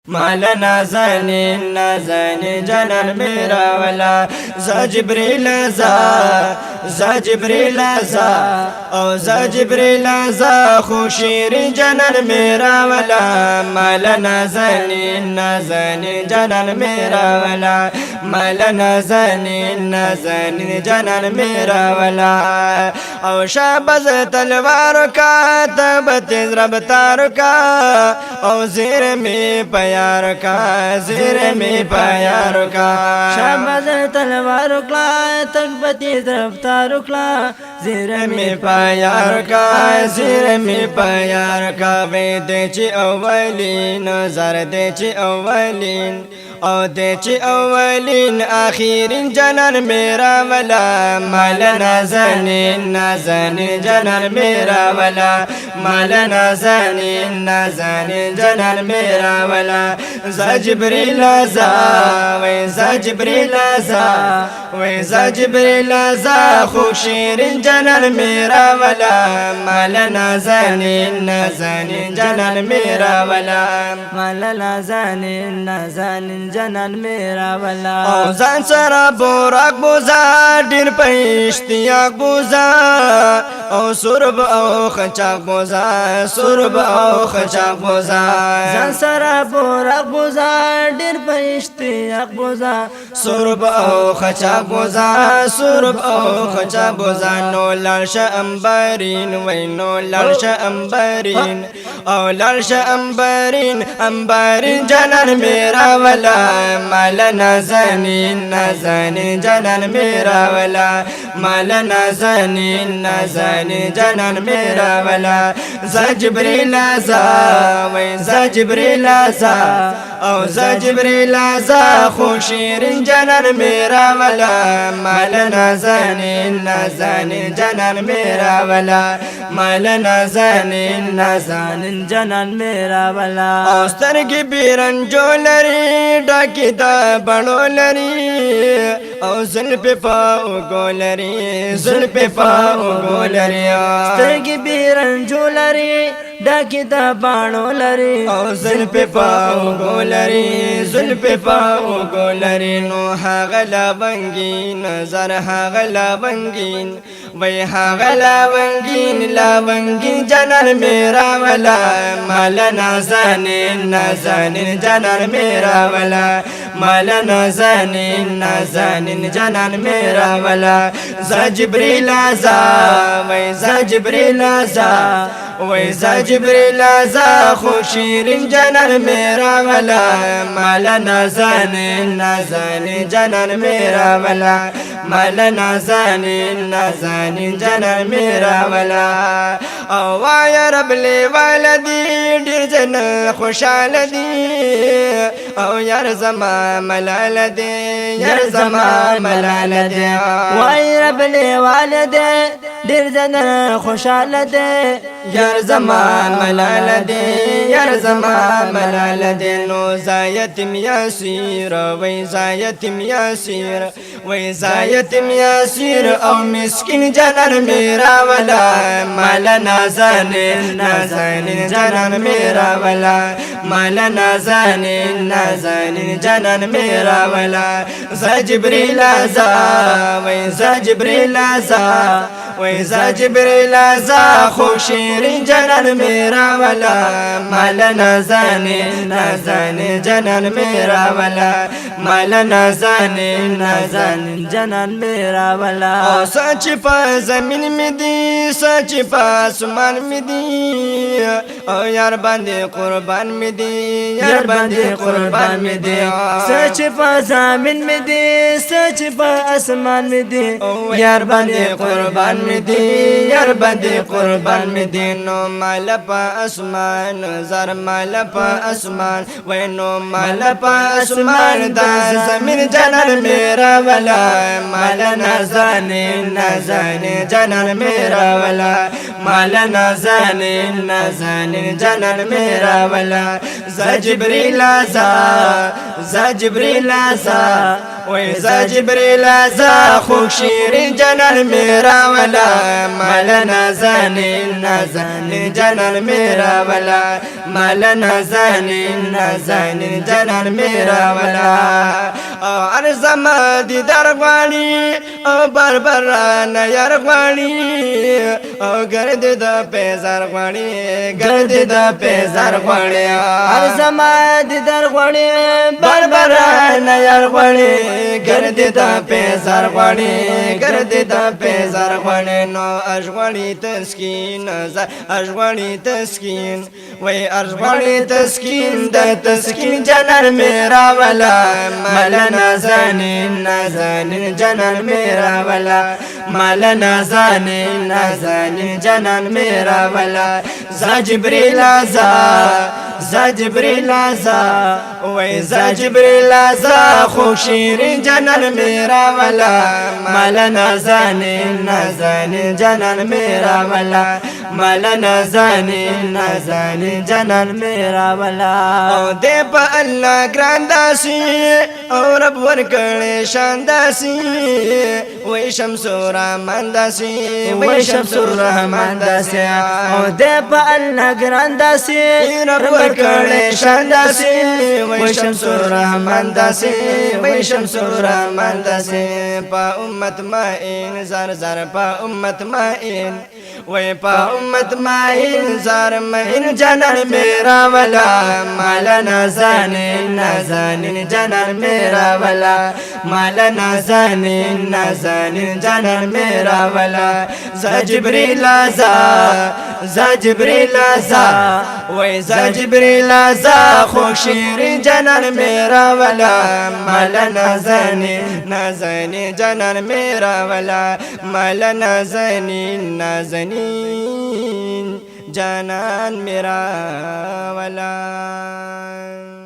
مال نازنین نازنین جنان میرا ولا ز جبریل ز جبریل او ز جبریل خو شیرین جنان میرا ولا مال نازنین نازنین جنان میرا ولا مال نازنین نازنین جنان میرا ولا او شابز تلوار کا تب تیز رفتار کا او زیر می پیار کا زیر می پیار کا شابز تلوار کا تب تیز رفتار کا زیر می پیار کا زیر می پیار کا وی دیچی اولین زر دیچی اولین او دیچی اولین آخرین جنان میرا ولا مال نازنین نازنین جنان میرا ولا مال نازنین نازنین جنان میرا ولا ز جبریل وی ز جبریل وی ز جبریل خو شیرین جنان میرا ولا مال نازنین نازنین جنان میرا ولا مال نازنین نازنین جنان میرا ولا او ځان سره بوراک بوزا ډیر په اشتیاق بوزا او سرب او خچاق بوزا سرب او خچاق بوزا ځان سره بوراک بوزا ډیر په اشتیاق بوزا سرب او خچاق بوزا سرب او خچاق بوزا نو لارش امبرین وای نو لارش امبرین او لارش امبرین امبرین جنان میرا ولا مال نازنین نازنین جنان میرا ولا مال نازنین نازنین جنان میرا ولا ز جبریل وی ز جبریل او ز جبریل خو شیرین جنان میرا ولا مال نازنین نازنین جنان میرا ولا مال نازنین نازنین جنان میرا ولا او سترګې بیرنجو لري ډکې د بڼو لري او زلفې په اوږو لري زلفې په اوږو لري سترګې بیرنجو لري ډکې د باڼو لري او زلفې په اوږو لري زلفې په اوږو لري نو هغه لونګین نظر هغه لونګین وی هغه لونګین جنان میرا ولا مال نازنین نازنین جنان میرا ولا مال نازنین نازنین جنان میرا ولا ز جبریل وی ز جبریل وی ز جبریل خو شیرین جنان میرا ولا مال نازنین نازنین جنان میرا ولا مال نازنین نازنین جنان میرا ولا او وای رب لی والدی ډیر جن خوشاله دی او یار زما ملال دی یار زما ملال دی وای رب لی والدی ډیر جن خوشاله دی یار زما ملال دی یار زما ملال دی نو زایتم یاسیر وی زایتم یاسیر وی زایتم یاسیر او مسکین جنان میرا ولا مال نازنین نازنین جنان میرا ولا مال نازنین نازنین جنان میرا ولا ز جبریل وی ز جبریل وی ز جبریل خو شیرین جنان میرا ولا مال نازنین نازنین جنان میرا ولا مال نازنین نازنین جنان میرا ولا او سچ په زمین می دی سچ په اسمان می دی او یار باندې قربان می دی یار باندې قربان می دی سچ په زمین می دی سچ په اسمان می دی یار باندې قربان می دی یار باندې قربان می دی نو مال په اسمان زر مال په اسمان وای نو مال په اسمان دا زمین جنان میرا ولا مال نازنین نازنین جنان میرا ولا مال نازنین نازنین جنان میرا ولا ز جبریل ز جبریل وی ز جبریل خو شیرین جنان میرا ولا والا مال نازنین نازنین جانان میرا والا مال نازنین نازنین جانان میرا والا ارزم دیدار غواړي او بربران یار غواړي او ګرد د پیزار غواړي ګرد د پیزار غواړي ارزم دیدار غواړي بربران یار غواړي ګرد د پیزار غواړي ګرد د پیزار غواړي نو اشغواړي تسکین اشغواړي تسکین وای اشغواړي تسکین د تسکین جانان میرا والا مال نازنین نازنین جانان میرا والا مال نازنین نازنین جانان میرا والا ز جبريل ز جبريل وای ز جبريل خو شیرین جانان میرا والا مال نازنین نازنین جانان میرا والا مال نازنین نازنین جانان میرا والا او دې په الله ګران داسي او رب ورکړې شان داسي وای شمس الرحمن داسي وای شمس الرحمن داسي او دې په الله ګران داسي رب ورکړې شان داسي وای شمس الرحمن داسي وای شمس الرحمن داسي په امت مائن زار زار په امت مائن وای په امت مائن زار مائن جانان میرا والا مال نازنین نازنین جانان میرا والا مال نازنین نازنین جانان میرا والا ز جبريل ز جبريل وای ز جبريل خو شیرین جانان میرا والا مال نازنین نازنین جانان میرا والا مال نازنین نازنین جانان میرا والا